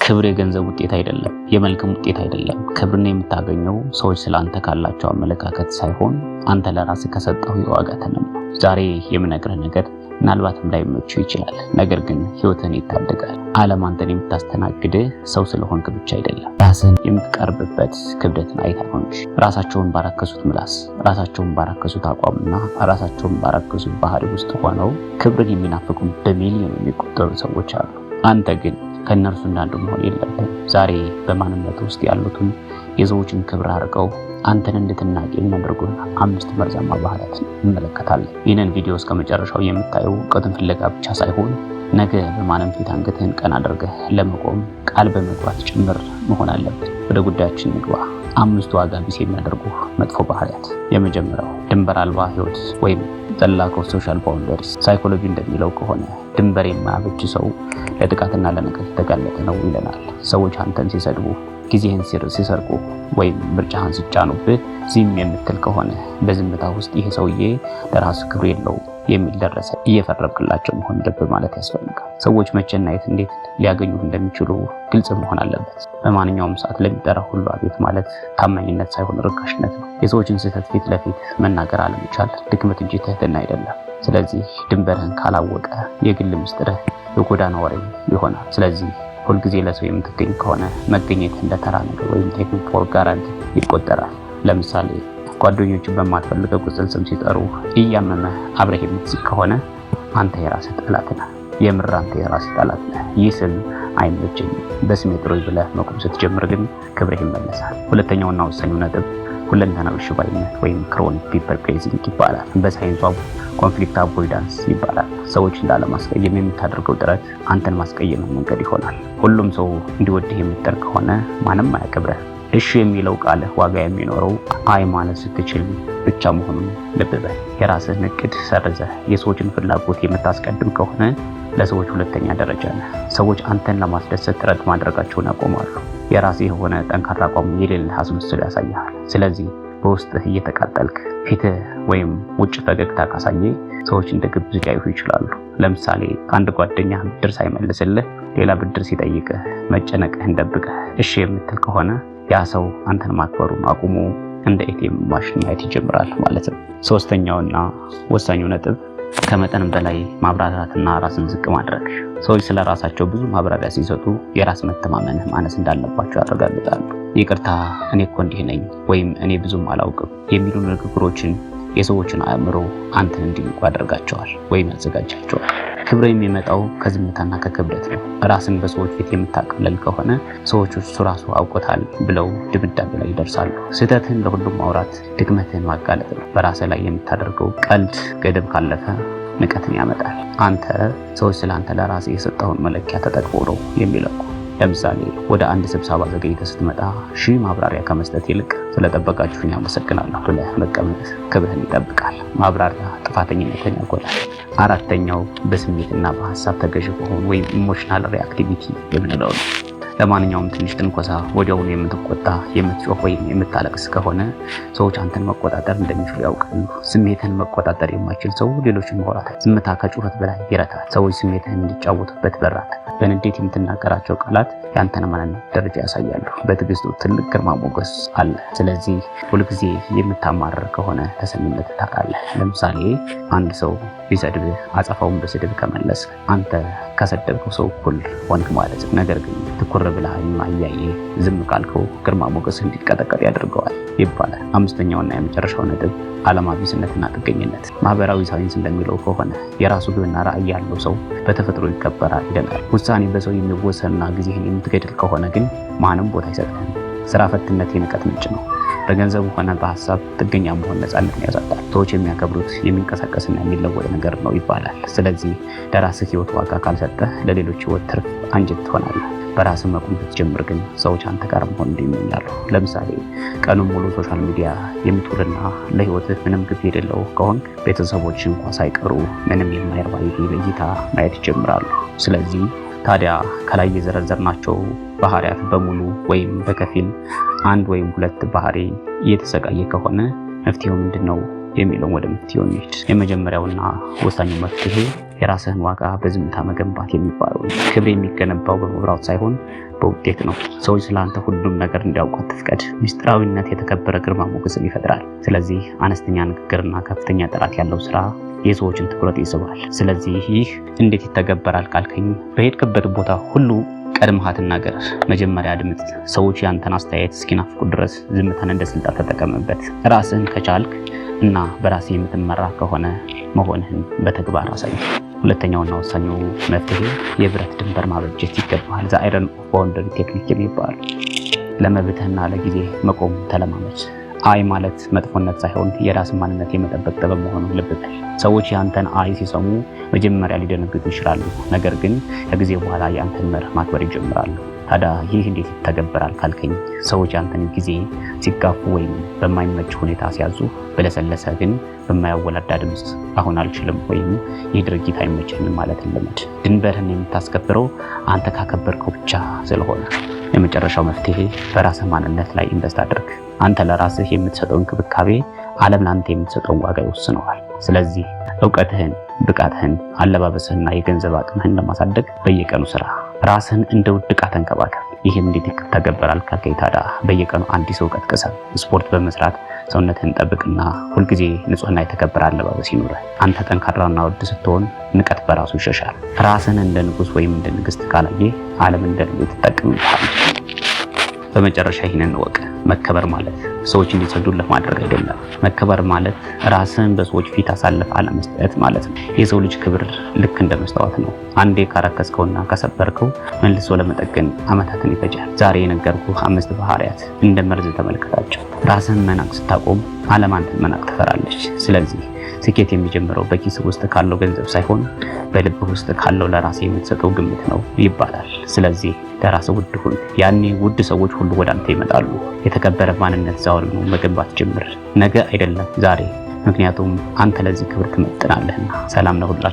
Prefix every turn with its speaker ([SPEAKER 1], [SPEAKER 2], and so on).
[SPEAKER 1] ክብር የገንዘብ ውጤት አይደለም፣ የመልክም ውጤት አይደለም። ክብርን የምታገኘው ሰዎች ስላንተ ካላቸው አመለካከት ሳይሆን አንተ ለራስህ ከሰጠው የዋጋ ተመን ነው። ዛሬ የምነግርህ ነገር ምናልባትም ላይመችህ ይችላል፣ ነገር ግን ህይወትን ይታደጋል። ዓለም አንተን የምታስተናግድህ ሰው ስለሆንክ ብቻ አይደለም፣ ራስህን የምትቀርብበት ክብደትን አይታ ነው እንጂ። ራሳቸውን ባረከሱት ምላስ፣ ራሳቸውን ባረከሱት አቋምና ራሳቸውን ባረከሱት ባህሪ ውስጥ ሆነው ክብርን የሚናፍቁ በሚሊዮን የሚቆጠሩ ሰዎች አሉ። አንተ ግን ከእነርሱ እንዳንዱ መሆን የለብህም። ዛሬ በማንነት ውስጥ ያሉትን የሰዎችን ክብር አርቀው አንተን እንድትናቅ የሚያደርጉን 5 መርዛማ ባህሪያት እንመለከታለን። ይህንን ቪዲዮ እስከ መጨረሻው የምታየው እውቀትን ፍለጋ ብቻ ሳይሆን ነገ በማንም ፊት አንገትህን ቀና አድርገህ ለመቆም ቃል በመግባት ጭምር መሆን አለብን። ወደ ጉዳያችን ንግባ። 5 ዋጋ ቢስ የሚያደርጉ መጥፎ ባህሪያት። የመጀመሪያው ድንበር አልባ ህይወት ወይም ዘላክ ኦፍ ሶሻል ባውንደሪስ። ሳይኮሎጂ እንደሚለው ከሆነ ድንበር የማያበጅ ሰው ለጥቃትና ለንቀት የተጋለጠ ነው ይለናል። ሰዎች አንተን ሲሰድቡ፣ ጊዜህን ሲሰርቁ ወይም ምርጫህን ሲጫኑብህ ዝም የምትል ከሆነ በዝምታ ውስጥ ይሄ ሰውዬ ለራሱ ክብር የለውም የሚል ደረሰ እየፈረብክላቸው መሆን ልብ ማለት ያስፈልጋል። ሰዎች መቼና የት እንዴት ሊያገኙህ እንደሚችሉ ግልጽ መሆን አለበት። በማንኛውም ሰዓት ለሚጠራ ሁሉ አቤት ማለት ታማኝነት ሳይሆን ርካሽነት ነው። የሰዎችን ስህተት ፊት ለፊት መናገር አለመቻል ድክመት እንጂ ትህትና አይደለም። ስለዚህ ድንበርህን ካላወቀ የግል ምስጢርህ የጎዳና ወሬ ይሆናል። ስለዚህ ሁልጊዜ ለሰው የምትገኝ ከሆነ መገኘት እንደ ተራ ነገር ወይም ቴክኒክ ፎር ጋራንቲ ይቆጠራል። ለምሳሌ ጓደኞቹ በማትፈልገው ቅጽል ስም ሲጠሩ እያመመህ አብረህ የምትስቅ ከሆነ አንተ የራስህ ጠላት ነህ። የምር አንተ የራስህ ጠላት ነህ። ይህ ስም አይመቸኝም በስሜ ጥሩኝ ብለህ መቆም ስትጀምር ግን ክብርህ ይመለሳል። ሁለተኛውና ወሳኙ ነጥብ ሁለንተናዊ ሽባይነት ወይም ክሮኒክ ፒፕል ፕሌዚንግ ይባላል። በሳይንሷ ኮንፍሊክት አቮይዳንስ ይባላል። ሰዎችን ላለማስቀየም የምታደርገው ጥረት አንተን ማስቀየም መንገድ ይሆናል። ሁሉም ሰው እንዲወድህ የምትጠር ከሆነ ማንም አያከብረህ። እሺ የሚለው ቃልህ ዋጋ የሚኖረው አይ ማለት ስትችል ብቻ መሆኑን ልብ በል። የራስህን እቅድ ሰርዘህ የሰዎችን ፍላጎት የምታስቀድም ከሆነ ለሰዎች ሁለተኛ ደረጃ ነህ። ሰዎች አንተን ለማስደሰት ጥረት ማድረጋቸውን ያቆማሉ። የራስህ የሆነ ጠንካራ አቋም የሌለህ አስመስሎ ያሳያል። ስለዚህ በውስጥህ እየተቃጠልክ ፊትህ ወይም ውጭ ፈገግታ ካሳየ ሰዎች እንደ ግብዝ ሊያዩህ ይችላሉ። ለምሳሌ አንድ ጓደኛ ብድር ሳይመልስልህ ሌላ ብድር ሲጠይቅህ መጨነቅህን ደብቀህ እሺ የምትል ከሆነ ያ ሰው አንተን ማክበሩን አቁሞ እንደ ኤቲኤም ማሽን ማየት ይጀምራል ማለት ነው። ሶስተኛውና ወሳኙ ነጥብ ከመጠን በላይ ማብራራትና ራስን ዝቅ ማድረግ። ሰዎች ስለ ራሳቸው ብዙ ማብራሪያ ሲሰጡ የራስ መተማመን ማነስ እንዳለባቸው ያረጋግጣሉ። ይቅርታ እኔ እኮ እንዲህ ነኝ ወይም እኔ ብዙም አላውቅም የሚሉ ንግግሮችን የሰዎችን አእምሮ አንተን እንዲንቁ ያደርጋቸዋል ወይም ያዘጋጃቸዋል። ክብር የሚመጣው ከዝምታና ከክብደት ነው። ራስን በሰዎች ፊት የምታቀለል ከሆነ ሰዎች እሱ ራሱ አውቆታል ብለው ድምዳሜ ላይ ይደርሳሉ። ስህተትህን ለሁሉም ማውራት ድክመትህን ማጋለጥ ነው። በራስህ ላይ የምታደርገው ቀልድ ገደብ ካለፈ ንቀትን ያመጣል። አንተ ሰዎች ስለ አንተ ለራስህ የሰጠውን መለኪያ ተጠቅሞ ነው የሚለቁ። ለምሳሌ ወደ አንድ ስብሰባ ዘገይተህ ስትመጣ ሺህ ማብራሪያ ከመስጠት ይልቅ ስለጠበቃችሁኝ አመሰግናለሁ ብለህ መቀመጥ ክብርህን ይጠብቃል። ማብራሪያ ጥፋተኝነትን ያጎላል። አራተኛው በስሜትና በሀሳብ ተገዥ መሆን ወይም ኢሞሽናል ሪአክቲቪቲ የምንለው ነው። ለማንኛውም ትንሽ ትንኮሳ ወዲያውኑ የምትቆጣ፣ የምትጮህ ወይም የምታለቅስ ከሆነ ሰዎች አንተን መቆጣጠር እንደሚችሉ ያውቃሉ። ስሜትን መቆጣጠር የማይችል ሰው ሌሎችን ማውራት፣ ዝምታ ከጩኸት በላይ ይረታል። ሰዎች ስሜትን እንዲጫወቱበት በራት። በንዴት የምትናገራቸው ቃላት የአንተን ማንነት ደረጃ ያሳያሉ። በትዕግስቱ ትልቅ ግርማ ሞገስ አለ። ስለዚህ ሁልጊዜ የምታማርር ከሆነ ተሰሚነት ታጣለህ። ለምሳሌ አንድ ሰው ቢሰድብህ አጸፋውን በስድብ ከመለስ አንተ ከሰደብከው ሰው እኩል ሆንክ ማለት ነው። ነገር ግን ትኩር ብለህ እያየ ዝም ካልከው ግርማ ሞገስ እንዲቀጠቀጥ ያደርገዋል ይባላል። አምስተኛውና የመጨረሻው ነጥብ ዓላማ ቢስነትና ጥገኝነት። ማህበራዊ ሳይንስ እንደሚለው ከሆነ የራሱ ግብና ራዕይ ያለው ሰው በተፈጥሮ ይከበራል ይለናል። ውሳኔ በሰው የሚወሰንና ጊዜህን የምትገድል ከሆነ ግን ማንም ቦታ አይሰጥህም። ስራ ፈትነት የንቀት ምንጭ ነው። በገንዘቡ ሆነ በሀሳብ ጥገኛ መሆን ነፃነትን ያሳጣል። ሰዎች የሚያከብሩት የሚንቀሳቀስና የሚለወጥ ነገር ነው ይባላል። ስለዚህ ለራስህ ህይወት ዋጋ ካልሰጠህ ለሌሎች ህይወት ትርፍ አንጀት ትሆናለህ። በራስህ መቆም ስትጀምር ግን ሰዎች አንተ ጋር መሆን ይመኛሉ። ለምሳሌ ቀኑን ሙሉ ሶሻል ሚዲያ የምትውልና ለህይወትህ ምንም ግብ የሌለው ከሆን ቤተሰቦች እንኳ ሳይቀሩ ምንም የማይረባ እይታ ማየት ይጀምራሉ። ስለዚህ ታዲያ ከላይ የዘረዘርናቸው ባህሪያት በሙሉ ወይም በከፊል አንድ ወይም ሁለት ባህሪ እየተሰቃየ ከሆነ መፍትሄው ምንድነው የሚለው ወደ መፍትሄው እንሂድ። የመጀመሪያውና ወሳኙ መፍትሄ የራስህን ዋጋ በዝምታ መገንባት የሚባለው። ክብር የሚገነባው በመብራት ሳይሆን በውጤት ነው። ሰዎች ስለአንተ ሁሉም ነገር እንዲያውቁ አትፍቀድ። ምስጢራዊነት የተከበረ ግርማ ሞገስን ይፈጥራል። ስለዚህ አነስተኛ ንግግርና ከፍተኛ ጥራት ያለው ስራ የሰዎችን ትኩረት ይስባል። ስለዚህ ይህ እንዴት ይተገበራል ካልከኝ፣ በሄድክበት ቦታ ሁሉ ቀድመህ አትናገር። መጀመሪያ አድምጥ። ሰዎች ያንተን አስተያየት እስኪናፍቁ ድረስ ዝምታን እንደ ስልጣን ተጠቀምበት። ራስህን ከቻልክ እና በራስህ የምትመራ ከሆነ መሆንህን በተግባር አሳይ። ሁለተኛውና ወሳኙ መፍትሄ የብረት ድንበር ማበጀት ይገባል። ዘ አይረን ኦፍ ባውንደሪ ቴክኒክ የሚባል ለመብትህና ለጊዜ መቆም ተለማመድ። አይ ማለት መጥፎነት ሳይሆን የራስ ማንነት የመጠበቅ ጥበብ መሆኑን ልብ በል። ሰዎች ያንተን አይ ሲሰሙ መጀመሪያ ሊደነግጡ ይችላሉ፣ ነገር ግን ከጊዜ በኋላ ያንተን መርህ ማክበር ይጀምራሉ። ታዲያ ይህ እንዴት ይተገበራል ካልከኝ፣ ሰዎች ያንተን ጊዜ ሲጋፉ ወይም በማይመች ሁኔታ ሲያዙ በለሰለሰ ግን በማያወላዳ ድምፅ አሁን አልችልም ወይም ይህ ድርጊት አይመችኝም ማለትን ልመድ። ድንበርህን የምታስከብረው አንተ ካከበርከው ብቻ ስለሆነ። የመጨረሻው መፍትሄ በራስህ ማንነት ላይ ኢንቨስት አድርግ። አንተ ለራስህ የምትሰጠው እንክብካቤ ዓለም ለአንተ የምትሰጠውን ዋጋ ይወስነዋል። ስለዚህ እውቀትህን፣ ብቃትህን፣ አለባበስህና የገንዘብ አቅምህን ለማሳደግ በየቀኑ ስራ። ራስህን እንደ ውድ ዕቃ ተንከባከብ። ይህም እንዴት ይተገበራል ካልከኝ፣ ታዲያ በየቀኑ አዲስ እውቀት ቅሰም። ስፖርት በመስራት ሰውነትህን ጠብቅና ሁልጊዜ ንጹህና የተከበረ አለባበስ ይኑርህ። አንተ ጠንካራና ውድ ስትሆን ንቀት በራሱ ይሸሻል። ራስህን እንደ ንጉስ ወይም እንደ ንግስት ካላየ ዓለም እንደ ንጉስ ትጠቀምብሃለች። በመጨረሻ ይህንን እወቅ። መከበር ማለት ሰዎች እንዲሰግዱልህ ማድረግ አይደለም። መከበር ማለት ራስህን በሰዎች ፊት አሳልፈህ አለመስጠት ማለት ነው። የሰው ልጅ ክብር ልክ እንደ መስታወት ነው። አንዴ ካረከስከውና ከሰበርከው መልሶ ለመጠገን ዓመታትን ይፈጃል። ዛሬ የነገርኩህ 5 ባህሪያት እንደ መርዝ ተመልከታቸው። ራስህን መናቅ ስታቆም ዓለም አንተን መናቅ ትፈራለች። ስለዚህ ስኬት የሚጀምረው በኪስ ውስጥ ካለው ገንዘብ ሳይሆን በልብህ ውስጥ ካለው ለራስህ የምትሰጠው ግምት ነው ይባላል። ስለዚህ ለራስህ ውድ ሁን። ያኔ ውድ ሰዎች ሁሉ ወደ አንተ ይመጣሉ። የተከበረ ማንነት ዛሬውኑ መገንባት ጀምር። ነገ አይደለም ዛሬ፣ ምክንያቱም አንተ ለዚህ ክብር ትመጥናለህና። ሰላም ለሁላችሁ።